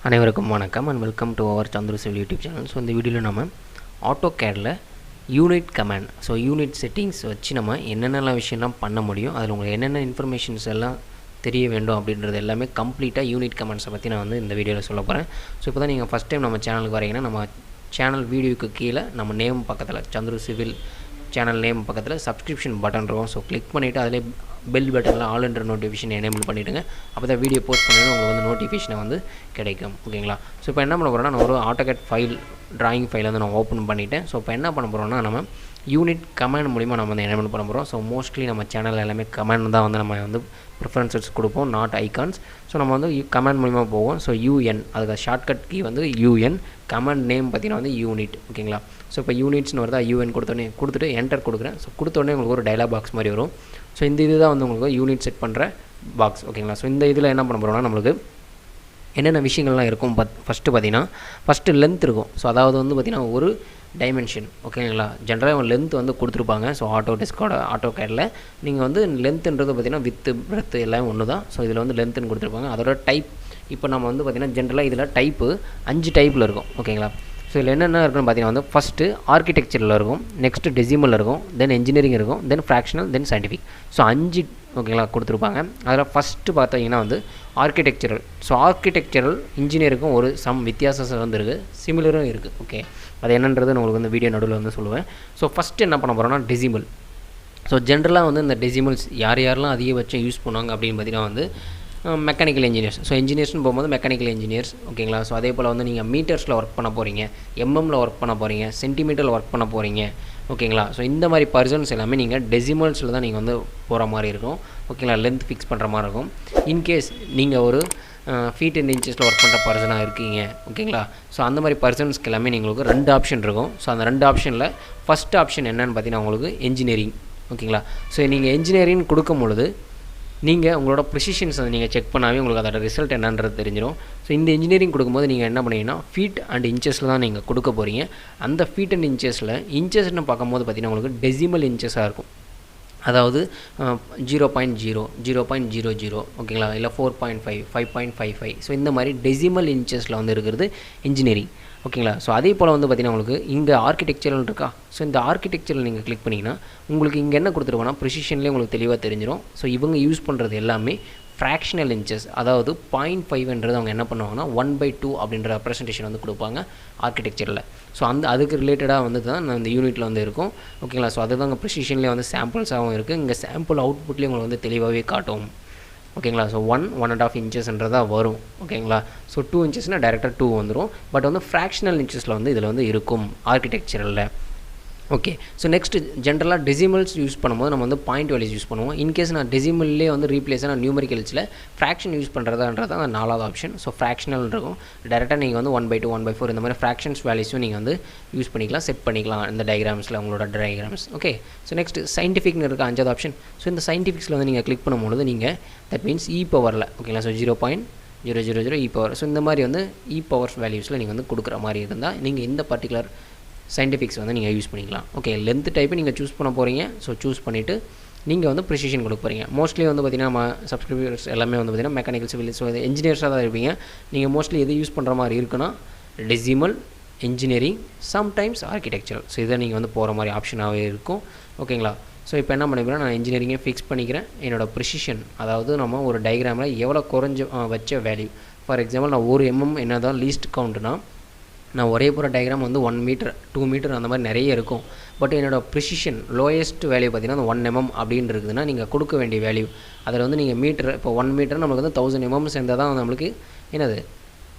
அனைவருக்கும் வணக்கம் and welcome to our Chandru civil YouTube channel. So இந்த வீடியோவில் நம்ம ஆட்டோகேடில் unit command, so unit settings வச்சு நம்ம என்னென்னலாம் விஷயம்லாம் பண்ண முடியும், அதில் உங்களுக்கு என்னென்ன இன்ஃபர்மேஷன்ஸ் எல்லாம் தெரிய வேண்டும் அப்படின்றது எல்லாமே கம்ப்ளீட்டாக யூனிட் கமாண்ட்ஸை பற்றி நான் வந்து இந்த வீடியோவில் சொல்ல போகிறேன். ஸோ இப்போ தான் நீங்கள் ஃபஸ்ட் டைம் நம்ம சேனலுக்கு வரீங்கன்னா நம்ம சேனல் வீடியோக்கு கீழே நம்ம நேம் பக்கத்தில் சந்துரு சிவில் சேனல் நேம் பக்கத்தில் சப்ஸ்கிரிப்ஷன் பட்டன் இருக்கும். ஸோ கிளிக் பண்ணிவிட்டு அதிலே பெல் பட்டனில் ஆல் என்ற நோட்டிஃபிகேஷன் எனேபிள் பண்ணிவிடுங்க. அப்போ தான் வீடியோ போஸ்ட் பண்ணிவிட்டு உங்களுக்கு வந்து நோட்டிஃபிகேஷனை வந்து கிடைக்கும். ஓகேங்களா? ஸோ இப்போ என்ன பண்ண போகிறோன்னா, நான் ஒரு ஆட்டோகேட் ஃபைல் ட்ராயிங் ஃபைல் வந்து நான் ஓப்பன் பண்ணிவிட்டேன். ஸோ இப்போ என்ன பண்ண போகிறோம்னா, நம்ம யூனிட் கமாண்ட் மூலிமா நம்ம வந்து எனேபிள் பண்ண போகிறோம். ஸோ மோஸ்ட்லி நம்ம சேனல் எல்லாமே கமாண்ட் தான் வந்து நம்ம வந்து ப்ரிஃபரன்சஸ் கொடுப்போம், நாட் ஐகான்ஸ். ஸோ நம்ம வந்து கமாண்ட் மூலிமா போவோம். ஸோ யூஎன், அதுக்கு ஷார்ட்கட் கீ வந்து யூஎன், கமாண்ட் நேம் பார்த்தீங்கன்னா வந்து யூனிட். ஓகேங்களா? ஸோ இப்போ யூனிட்ஸ்னு வருதா, யூஎன் கொடுத்துட்டு என்டர் கொடுக்குறேன். ஸோ கொடுத்தோடனே உங்களுக்கு ஒரு டயலாக் பாக்ஸ் மாதிரி வரும். ஸோ இந்த இதுதான் வந்து உங்களுக்கு யூனிட் செட் பண்ணுற பாக்ஸ். ஓகேங்களா? ஸோ இந்த இதில் என்ன பண்ண போகிறோம்னா, நம்மளுக்கு என்னென்ன விஷயங்கள்லாம் இருக்கும் ஃபஸ்ட்டு லென்த் இருக்கும். ஸோ அதாவது வந்து பார்த்திங்கன்னா ஒரு டைமென்ஷன். ஓகேங்களா? ஜென்ரலாக லென்த் வந்து கொடுத்துருப்பாங்க. ஸோ ஆட்டோகேடில் நீங்கள் வந்து லென்த்துன்றது பார்த்திங்கன்னா வித்து பிரெத்து எல்லாம் ஒன்று தான். ஸோ இதில் வந்து லென்த்துன்னு கொடுத்துருப்பாங்க. அதோட டைப் இப்போ நம்ம வந்து பார்த்திங்கன்னா ஜென்ரலாக இதில் டைப்பு 5 டைப்பில் இருக்கும். ஓகேங்களா? ஸோ இதில் என்னென்ன இருக்குன்னு பார்த்தீங்கன்னா வந்து ஃபஸ்ட்டு ஆர்கிடெக்சரில் இருக்கும், நெக்ஸ்ட்டு டெசிமல் இருக்கும், தென் என்ஜினியரிங் இருக்கும், தென் ஃப்ராக்ஷனல், தென் சயின்டிஃபிக். ஸோ 5 ஓகேங்களா கொடுத்துருப்பாங்க. அதில் ஃபஸ்ட்டு பார்த்தீங்கன்னா வந்து ஆர்கிடெக்சரல். ஸோ ஆர்கிடெக்சரல் இன்ஜினியருக்கும் ஒரு வித்தியாசம் வந்து இருக்குது, சிமிலரும் இருக்குது. ஓகே, அது என்னன்றது உங்களுக்கு வந்து வீடியோ நடுவில் வந்து சொல்லுவேன். ஸோ ஃபஸ்ட்டு என்ன பண்ண போகிறோம்னா டெசிமல். ஸோ ஜென்ரலாக வந்து இந்த டெசிமல்ஸ் யாரெல்லாம் அதிகபட்சம் யூஸ் பண்ணுவாங்க அப்படின்னு பார்த்தீங்கன்னா வந்து மெக்கானிக்கல் இன்ஜினியர்ஸ். ஸோ இன்ஜினியர்ஸ்னு போகும்போது மெக்கானிக்கல் இன்ஜினியர்ஸ். ஓகேங்களா? ஸோ அதே போல் வந்து நீங்கள் மீட்டர்ஸில் ஒர்க் பண்ண போகிறீங்க, எம்எம்மில் ஒர்க் பண்ண போகிறீங்க, சென்டிமீட்டரில் ஒர்க் பண்ண போகிறீங்க. ஓகேங்களா? ஸோ இந்த மாதிரி பர்சன்ஸ் எல்லாமே நீங்கள் டெசிமல்ஸில் தான் நீங்கள் வந்து போகிற மாதிரி இருக்கும். ஓகேங்களா? லென்த் ஃபிக்ஸ் பண்ணுற மாதிரி இருக்கும். இன்கேஸ் நீங்கள் ஒரு ஃபீட் அண்ட் இன்ச்சஸில் ஒர்க் பண்ணுற பர்சனாக இருக்கீங்க. ஓகேங்களா? ஸோ அந்த மாதிரி பர்சன்ஸ்க்கு எல்லாமே உங்களுக்கு 2 ஆப்ஷன் இருக்கும். ஸோ அந்த 2 ஆப்ஷனில் ஃபஸ்ட் ஆப்ஷன் என்னென்னு பார்த்தீங்கன்னா உங்களுக்கு என்ஜினியரிங். ஓகேங்களா? ஸோ நீங்கள் என்ஜினியரிங் கொடுக்கும் பொழுது நீங்கள் உங்களோட ப்ரிசிஷன்ஸ் வந்து நீங்கள் செக் பண்ணாவே உங்களுக்கு அதோட ரிசல்ட் என்னன்றது தெரிஞ்சிடும். ஸோ இந்த இன்ஜினியரிங் கொடுக்கும்போது நீங்கள் என்ன பண்ணீங்கன்னா ஃபீட் அண்ட் இன்ச்சஸில் தான் நீங்கள் கொடுக்க போகிறீங்க. அந்த ஃபீட் அண்ட் இன்ச்சஸ்னு பார்க்கும்போது பார்த்தீங்கன்னா உங்களுக்கு டெசிமல் இன்ச்சஸாக இருக்கும். அதாவது 0.0, 0.00, ஓகேங்களா? இல்லை 4.5, 5.55. ஸோ இந்த மாதிரி டெசிமல் இன்ச்சஸில் வந்து இருக்கிறது இன்ஜினியரிங். ஓகேங்களா? ஸோ அதே போல் வந்து பார்த்திங்கன்னா உங்களுக்கு இங்கே ஆர்கிடெக்சரல் இருக்கா. ஸோ இந்த ஆர்கிடெக்சரல் நீங்கள் கிளிக் பண்ணிங்கன்னா உங்களுக்கு இங்கே என்ன கொடுத்துருவோன்னா ப்ரிசிஷன்லேயே உங்களுக்கு தெளிவாக தெரிஞ்சிடும். ஸோ இவங்க யூஸ் பண்ணுறது எல்லாமே ஃப்ராக்ஷனல் இன்ச்சஸ், அதாவது 0.5ன்றது அவங்க என்ன பண்ணுவாங்கன்னா 1/2 அப்படின்ற ரெப்ரசன்டேஷன் வந்து கொடுப்பாங்க ஆர்கிடெக்சரில். ஸோ அதுக்கு ரிலேட்டடாக வந்து தான் இந்த யூனிட்டில் வந்து இருக்கும். ஓகேங்களா? ஸோ அதுதாங்க ப்ரிசிஷன்லேயே வந்து சாம்பிள்ஸாகவும் இருக்குது. இங்கே சாம்பிள் அவுட்புட்லேயே உங்களுக்கு வந்து தெளிவாகவே காட்டும். ஓகேங்களா? ஸோ 1.5 இன்ச்சஸ்ன்றதாக வரும். ஓகேங்களா? ஸோ 2 இன்ச்சஸ்னால் டேரெக்டாக 2 வந்துடும். பட் வந்து ஃப்ராக்ஷனல் இன்ச்சஸில் வந்து இதில் வந்து இருக்கும் ஆர்கிடெக்சரில். ஓகே, ஸோ நெக்ஸ்ட்டு ஜென்ரலாக டெசிமல்ஸ் யூஸ் பண்ணும்போது நம்ம வந்து பாயிண்ட் வேல்யூஸ் யூஸ் பண்ணுவோம். இன்கேஸ் நான் டெசிமல்லே வந்து ரீப்ளேஸாக நியூமரிக்கல்ஸில் ஃப்ராக்ஷன் யூஸ் பண்ணுறதான்றது அந்த 4வது ஆப்ஷன். ஸோ ஃப்ராக்ஷனல் இருக்கும். டேரெக்டாக நீங்கள் வந்து 1/2, 1/4 இந்த மாதிரி ஃப்ராக்ஷன்ஸ் வேல்யூஸும் நீங்கள் வந்து யூஸ் பண்ணிக்கலாம், செட் பண்ணிக்கலாம் இந்த டயக்ராம்ஸில், உங்களோட டயக்ராம்ஸ். ஓகே, ஸோ நெக்ஸ்ட்டு சயின்டிஃபிக்னு இருக்க 5வது ஆப்ஷன். ஸோ இந்த சயின்டிஃபிக்ஸில் வந்து நீங்கள் கிளிக் பண்ணும்போது நீங்கள் தட் மீன்ஸ் பவரில். ஓகேங்களா? So 0.000 power. ஸோ இந்த மாதிரி வந்து பவர்ஸ் வேல்யூஸில் நீங்கள் வந்து கொடுக்குற மாதிரி இருந்தால் நீங்கள் இந்த பர்டிகுலர் சயின்டிஃபிக்ஸ் வந்து நீங்கள் யூஸ் பண்ணிக்கலாம். ஓகே, லென்த் டைப்பு நீங்கள் சூஸ் பண்ண போகிறீங்க. ஸோ சூஸ் பண்ணிவிட்டு நீங்கள் வந்து ப்ரிசிஷன் கொடுக்க போகிறீங்க. மோஸ்ட்லி வந்து பார்த்திங்கன்னா நம்ம சப்ஸ்கிரைபர்ஸ் எல்லாமே வந்து பார்த்திங்கன்னா மெக்கானிக்கல் சிவில், ஸோ இது இன்ஜினியர்ஸாக தான் இருப்பீங்க. நீங்கள் மோஸ்ட்லி எது யூஸ் பண்ணுற மாதிரி இருக்குன்னா decimal, engineering, sometimes architectural. So இதை நீங்கள் வந்து போகிற மாதிரி ஆப்ஷனாகவே இருக்கும். ஓகேங்களா? ஸோ இப்போ என்ன பண்ணிக்கிறேன், நான் இன்ஜினியரிங்கே ஃபிக்ஸ் பண்ணிக்கிறேன். என்னோடய ப்ரிசிஷன், அதாவது நம்ம ஒரு டயக்ராமில் எவ்வளோ குறைஞ்ச வச்ச வேல்யூ. ஃபார் எக்ஸாம்பிள் நான் 1 mm என்ன தான் லீஸ்ட் கவுண்ட்னா, நான் ஒரே போகிற டயக்ராம் வந்து 1 மீட்டர் 2 மீட்டர் அந்த மாதிரி நிறைய இருக்கும். பட் என்னோடய ப்ரிசிஷன் லோயஸ்ட் வேல்யூ பார்த்திங்கன்னா 1 mm அப்படின்னு இருக்குதுன்னா நீங்கள் கொடுக்க வேண்டிய வேல்யூ அதில் வந்து நீங்கள் மீட்டர், இப்போ 1 மீட்டர் நம்மளுக்கு வந்து 1000 mm சேர்ந்தால் தான் நம்மளுக்கு என்னது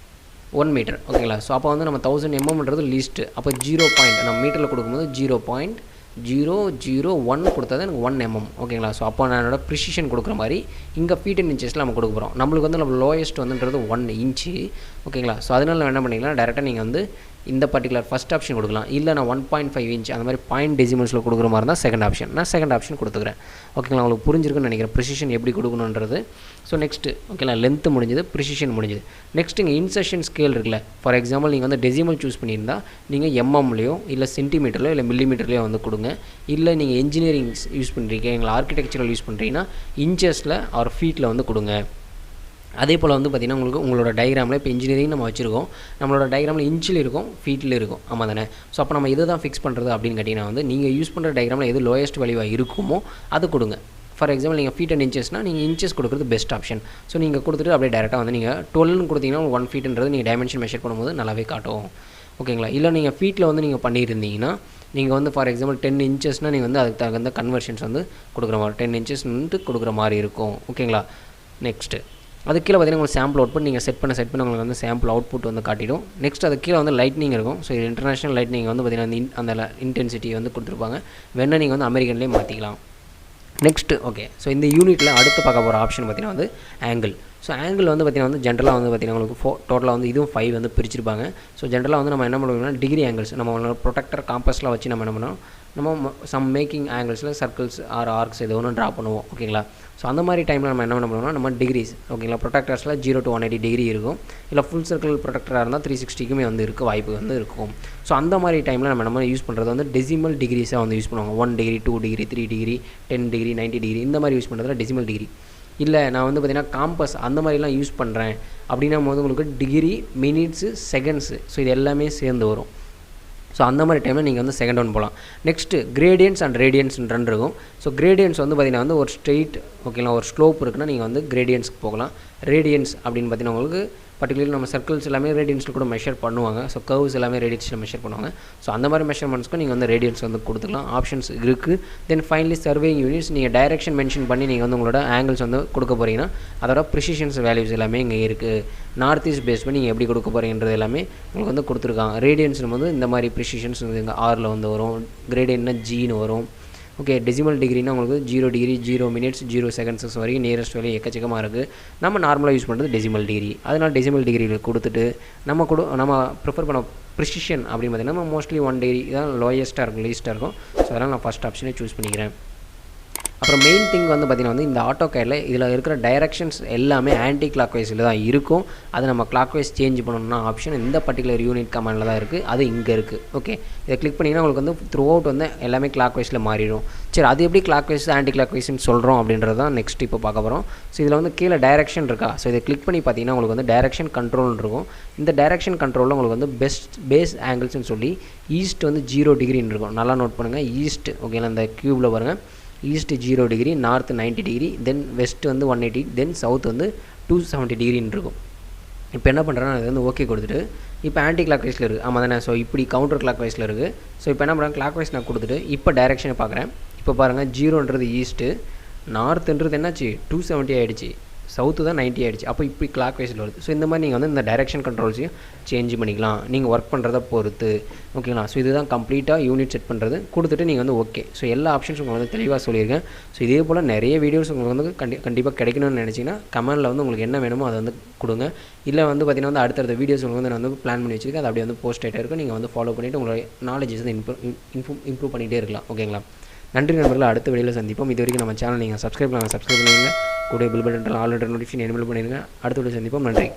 1 மீட்டர். ஓகேங்களா? ஸோ அப்போ வந்து நம்ம 1000 mmன்றது லீஸ்ட்டு. அப்போ 0. நம்ம மீட்டரில் கொடுக்கும்போது 0.001 கொடுத்தா தான் எனக்கு 1 mm. ஓகேங்களா? ஸோ அப்போ நான் என்னோட ப்ரிசிஷன் கொடுக்குற மாதிரி இங்கே ஃபீட் அண்ட் இன்ச்சஸில் நம்ம கொடுக்க போகிறோம். நம்மளுக்கு வந்து நம்ம லோயஸ்ட் வந்துன்றது 1 inch. ஓகேங்களா? ஸோ அதனால் நம்ம என்ன பண்ணிக்கலாம், டேரெக்டாக நீங்கள் வந்து இந்த பர்டிகுலர் ஃபஸ்ட் ஆப்ஷன் கொடுக்கலாம். இல்லை நான் 1.5 inch அந்த மாதிரி பாயிண்ட் டெசிமல்ஸில் கொடுக்குற மாதிரி இருந்தால் செகண்ட் ஆப்ஷன். நான் செகண்ட் ஆப்ஷன் கொடுத்துக்கிறேன். ஓகேங்களா? உங்களுக்கு புரிஞ்சிருக்குன்னு நினைக்கிறேன் ப்ரிசிஷன் எப்படி கொடுக்கணுன்றது. ஸோ நெக்ஸ்ட்டு ஓகேங்களா, லென்த்து முடிஞ்சது, ப்ரிசிஷன் முடிஞ்சது. நெக்ஸ்ட் இங்கே இன்சர்ஷன் ஸ்கேல் இருக்குல்ல. ஃபார் எக்ஸாம்பிள் நீங்கள் வந்து டெசிமல் சூஸ் பண்ணியிருந்தால் நீங்கள் எம்எம்லையோ இல்லை சென்டிமீட்டர்லையோ இல்லை மில்லிமீட்டர்லையோ வந்து கொடுங்க. இல்லை நீங்கள் இன்ஜினியரிங் யூஸ் பண்ணுறீங்க, எங்களை ஆர்கிடெக்சரல் யூஸ் பண்ணுறீங்கன்னா இன்ச்சஸில் ஆர் ஃபீட்டில் வந்து கொடுங்க. அதே போல் வந்து பார்த்திங்கன்னா உங்களுக்கு உங்களோட டயக்ராமில் இப்போ இன்ஜினியரிங் நம்ம வச்சுருக்கோம், நம்மளோட டயக்ராமில் இன்ச்சில் இருக்கும், ஃபீட்டில் இருக்கும், ஆமாம் தானே. ஸோ அப்போ நம்ம இதை தான் ஃபிக்ஸ் பண்ணுறது அப்படின்னு கேட்டிங்கன்னா வந்து நீங்கள் யூஸ் பண்ணுற டயக்ராமில் எது லோயஸ்ட் வேல்யூவாக இருக்குமோ அது கொடுங்க. ஃபார் எக்ஸாம்பிள் நீங்கள் ஃபீட் அண்ட் இன்ச்சஸ்னால் நீங்கள் இன்ச்சஸ் கொடுக்குறது பெஸ்ட் ஆப்ஷன். ஸோ நீங்கள் கொடுத்துட்டு அப்படியே டேரெக்டாக வந்து நீங்கள் 12ன்னு கொடுத்தீங்கன்னா 1 ஃபீட்டுன்றது நீங்கள் டைமென்ஷன் மெஷர் பண்ணும்போது நல்லாவே காட்டும். ஓகேங்களா. இல்லை நீங்கள் ஃபீட்டில் வந்து நீங்கள் பண்ணியிருந்தீங்கன்னா நீங்கள் வந்து ஃபார் எக்ஸாம்பிள் 10 இன்ச்சஸ்னால் நீங்கள் வந்து அதுக்கு தகுந்த கன்வர்ஷன்ஸ் வந்து கொடுக்குற மாதிரி 10 இன்ச்சஸ்ன்ட்டு கொடுக்குற மாதிரி இருக்கும். ஓகேங்களா. நெக்ஸ்ட்டு அது கீழே பார்த்தீங்கன்னா உங்களுக்கு சாம்பிள் அவுட்புட் நீங்கள் செட் பண்ண உங்களுக்கு வந்து சாம்பிள் அவுட்புட் வந்து காட்டிடும். நெக்ஸ்ட் அது கீழே வந்து லைட்னிங் இருக்கும். ஸோ இது இன்டர்நேஷனல் லைட்னிங் வந்து பார்த்திங்கன்னா அந்த இன்டென்சிட்டி வந்து கொடுத்துருப்பாங்க. வேணால் நீங்கள் வந்து அமெரிக்கன்லேயே மாற்றிக்கலாம். Next okay. ஸோ இந்த யூனிட்டில் அடுத்து பார்க்க போகிற ஆப்ஷன் பார்த்திங்கன்னா வந்து ஆங்கிள். ஸோ ஆங்கிள் வந்து பார்த்திங்கன்னா வந்து ஜென்ரலாக வந்து பார்த்திங்கன்னா உங்களுக்கு டோட்டலாக வந்து இதுவும் 5 வந்து பிரிச்சிருப்பாங்க. ஸோ ஜென்ரலாக வந்து நம்ம என்ன பண்ணுவோம்னா டிகிரி ஆங்கிள்ஸ் நம்ம ப்ரொடெக்டர் காம்பஸ்லாம் வச்சு நம்ம என்ன பண்ணோம், நம்ம சம் மேக்கிங் ஆங்கிள்ஸில் சர்க்கிள்ஸ் ஆர் ஆர்க்ஸ் எது ஒன்று ட்ரா பண்ணுவோம். ஓகேங்களா. ஸோ அந்த மாதிரி டைமில் நம்ம என்ன பண்ணுவோம்னா நம்ம டிகிரிஸ் ஓகேங்களா ப்ரொடெக்டர்ஸில் 0 to 180 டிகிரி இருக்கும். இல்லை ஃபுல் சர்க்கிள் ப்ரொடெக்டராக இருந்தால் 360க்குமே வந்து இருக்குது, வாய்ப்பு வந்து இருக்கும். ஸோ அந்த மாதிரி டைமில் நம்ம யூஸ் பண்ணுறது வந்து டெசிமல் டிகிரிஸாக வந்து யூஸ் பண்ணுவாங்க. 1 degree 2 degree 3 degree 10 degree 90 degree இந்த மாதிரி யூஸ் பண்ணுறதுல டெசிமல் டிகிரி. இல்லை நான் வந்து பார்த்திங்கன்னா காம்பஸ் அந்த மாதிரிலாம் யூஸ் பண்ணுறேன் அப்படின்னா போது உங்களுக்கு டிகிரி, மினிட்ஸு, செகண்ட்ஸு ஸோ இது எல்லாமே சேர்ந்து வரும். ஸோ அந்த மாதிரி டைமில் நீங்கள் வந்து செகண்ட் ஒன் போகலாம். நெக்ஸ்ட்டு கிரேடியன்ஸ் அண்ட் ரேடியன்ஸ் ரெண்டு இருக்கும். ஸோ கிரேடியன்ஸ் வந்து பார்த்திங்கன்னா வந்து ஒரு ஸ்ட்ரெயிட் ஓகேங்களா ஒரு ஸ்லோப் இருக்குன்னா நீங்கள் வந்து கிரேடியன்ஸ்க்கு போகலாம். ரேடியன்ஸ் அப்படின்னு பார்த்திங்கன்னா உங்களுக்கு பர்டிகுலர்லி நம்ம சர்க்கிள்ஸ் எல்லாமே ரேடியன்ஸில் கூட மெஷர் பண்ணுவாங்க. ஸோ கர்வ்ஸ் எல்லாமே ரேடியன்ஸில் மெஷர் பண்ணுவாங்க. ஸோ அந்த மாதிரி மெஷர்மெண்ட்ஸ்க்கும் நீங்கள் வந்து ரேடியன்ஸ் வந்து கொடுத்துக்கலாம். ஆப்ஷன்ஸ் இருக்குது. தென் ஃபைனலி சர்வேயிங் யூனிட்ஸ் நீங்கள் டைரெக்ஷன் மென்ஷன் பண்ணி நீங்கள் வந்து உங்களோட ஆங்கிள்ஸ் வந்து கொடுக்க போகிறீங்கன்னா அதோட ப்ரிசிஷன்ஸ் வேல்யூஸ் எல்லாமே இங்கே இருக்குது. நார்த் ஈஸ்ட் பேஸ் பண்ணி நீங்கள் எப்படி கொடுக்க போகிறீங்கன்றது எல்லாமே உங்களுக்கு வந்து கொடுத்துருக்காங்க. ரேடியன்ஸ் வந்து இந்த மாதிரி ப்ரிசிஷன்ஸ் இங்கே ஆரில் வந்து வரும். கிரேடியன்ட்னா ஜின்னு வரும். ஓகே. டெசிமல் டிகிரினா உங்களுக்கு 0 டிகிரி 0 மினிட்ஸ் 0 செகண்ட்ஸ் வரைக்கும் நியரஸ்ட் வேல்யூ எக்கச்சக்கமாக இருக்குது. நம்ம நார்மலாக யூஸ் பண்ணுறது டெசிமல் டிகிரி. அதனால் டெசிமல் டிகிரியில் கொடுத்துட்டு நம்ம ப்ரிஃபர் பண்ண ப்ரிசிஷன் அப்படின்னு பார்த்திங்கன்னா நம்ம மோஸ்ட்லி 1 டிகிரி தான் லோயஸ்ட்டாக இருக்கும், லீஸ்ட்டாக இருக்கும். ஸோ அதனால் நான் ஃபஸ்ட் ஆப்ஷனே சூஸ் பண்ணிக்கிறேன். அப்புறம் மெயின் திங் வந்து பார்த்திங்கன்னா வந்து இந்த AutoCADல இதில் இருக்கிற டைரக்ஷன்ஸ் எல்லாமே ஆன்டி கிளாக் வைஸில் தான் இருக்கும். அது நம்ம கிளாக் வைஸ் சேஞ்ச் பண்ணணும்னா ஆப்ஷன் இந்த பர்டிகுலர் யூனிட் கமாண்டில் தான் இருக்குது. அது இங்கே இருக்குது. ஓகே. இதை கிளிக் பண்ணிங்கன்னா உங்களுக்கு வந்து த்ரூ அவுட் வந்து எல்லாமே கிளாக் வைஸில் மாறிடும். சரி, அது எப்படி கிளாக் வைஸ் ஆன்டி கிளாக் வைஸ்ன்னு சொல்கிறோம் அப்படின்றது தான் நெக்ஸ்ட் இப்போ பார்க்க போகிறோம். ஸோ இதில் வந்து கீழே டைரக்ஷன் இருக்கா. ஸோ இதை கிளிக் பண்ணி பார்த்தீங்கன்னா உங்களுக்கு வந்து டைரக்ஷன் கண்ட்ரோல்னு இருக்கும். இந்த டைரக்ஷன் கண்ட்ரோலில் உங்களுக்கு வந்து பேஸ் ஆங்கிள்ஸ்னு சொல்லி ஈஸ்ட் வந்து 0 டிகிரின்னு இருக்கும். நல்லா நோட் பண்ணுங்கள். ஈஸ்ட் ஓகேங்களா. இந்த க்யூபில் பாருங்கள். ஈஸ்ட் 0 டிகிரி, நார்த் 90 டிகிரி, தென் வெஸ்ட் வந்து 180, தென் சவுத் வந்து 270 டிகிரின்னு இருக்கும். இப்போ என்ன பண்ணுறேன்னா அது வந்து ஓகே கொடுத்துட்டு இப்போ ஆன்டி கிளாக் வைஸில் இருக்குது. ஆமாம் தானே. ஸோ இப்படி கவுண்டர் கிளாக் வைஸில் இருக்குது. ஸோ இப்போ என்ன பண்ணுறேன் கிளாக் வைஸ் நான் கொடுத்துட்டு இப்போ டைரெக்ஷனை பார்க்குறேன். இப்போ பாருங்கள் 0ன்றது ஈஸ்ட்டு, நார்த்துன்றது என்னாச்சு 270 ஆகிடுச்சு, சவுத்து தான் 90 ஆகிடுச்சு. அப்போ இப்படி கிளாக் வைஸில் வருது. ஸோ இந்த மாதிரி நீங்கள் வந்து இந்த டைரெக்ஷன் கண்ட்ரோல்ஸையும் சேஞ்ச் பண்ணிக்கலாம் நீங்கள் ஒர்க் பண்ணுறத பொறுத்து. ஓகேங்களா. ஸோ இதுதான் கம்ப்ளீட்டாக யூனிட் செட் பண்ணுறது. கொடுத்துட்டு நீங்கள் வந்து ஓகே. ஸோ எல்லா ஆப்ஷன்ஸ் உங்களுக்கு வந்து தெளிவாக சொல்லியிருக்கேன். ஸோ இதே போல் நிறைய வீடியோஸ் உங்களுக்கு வந்து கண்டிப்பாக கிடைக்கணும்னு நினச்சிங்கன்னா கமெண்டில் வந்து உங்களுக்கு என்ன வேணுமோ அதை வந்து கொடுங்க. இல்லை வந்து பார்த்திங்கன்னா வந்து அடுத்தடுத்த வீடியோஸ் உங்களுக்கு வந்து நான் வந்து பிளான் பண்ணி வச்சுருக்கேன். அது அப்படியே வந்து போஸ்ட் ஆகிட்டே இருக்கும். நீங்கள் வந்து ஃபாலோ பண்ணிவிட்டு உங்களோட நாலேஜஸ் வந்து இம்ப்ரூவ் பண்ணிகிட்டே இருக்கலாம். ஓகேங்களா. நன்றி நண்பர்களே. அடுத்த வீடியோவில் சந்திப்போம். இது வரைக்கும் நம்ம சேனல் நீங்கள் சப்ஸ்கிரைப் பண்ணுங்கள். கூட bell button all notification enable பண்ணிடுங்க. அடுத்த வீடியோ சந்திப்போம். நன்றி.